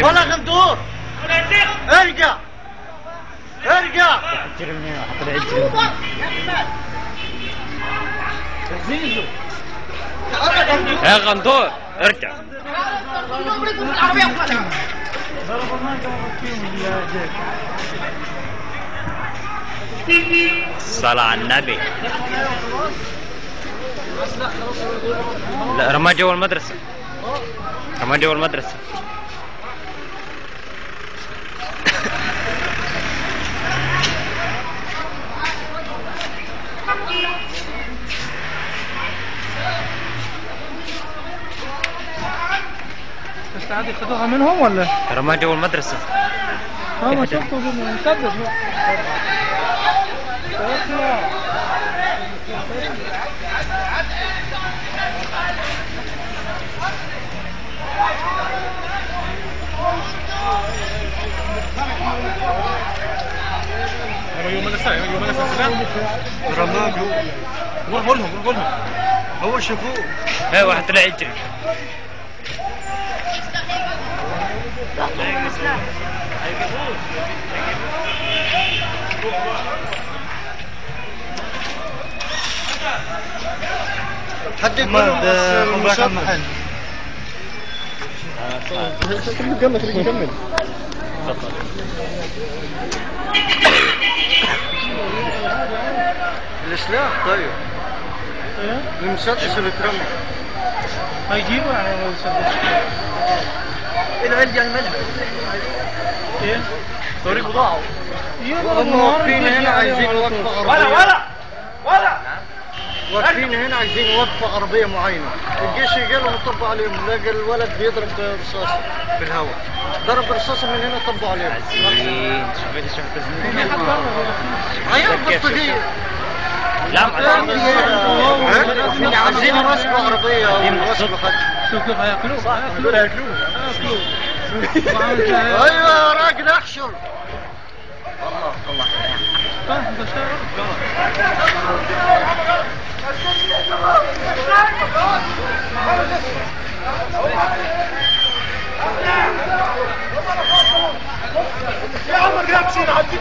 ولا غندور ارجع ارجع يا غندور ارجع. الصلاة على النبي. لا رماه جوا المدرسة، رماه جوا المدرسة. بس عادي خدوها منهم ولا؟ رماه جوا المدرسة. ما شفته مسدس. رماه جوا. روح قولهم روح قولهم. هو شافوه. ايه واحد طلع يجري. حد يقول مباراة المحل. كمل كمل. السلاح طيب. المسدس اللي اترمى هيجيبوا يعني المسدس. العيال جاي ملح. ايه؟ طريق بضاعة. هم واقفين هنا عايزين وقفة غربية. واقفين هنا عايزين وقفة غربية معينة. الجيش يجي لهم يطبوا عليهم، لقى الولد بيضرب برصاص في الهواء. ضرب رصاصة من هنا طبوا عليهم. عيال بلطجية. لا عايزين وصفة غربية وصفة خد. شوف هياكلوه. ايوه راجل احشر. الله يا عم جابسين عندي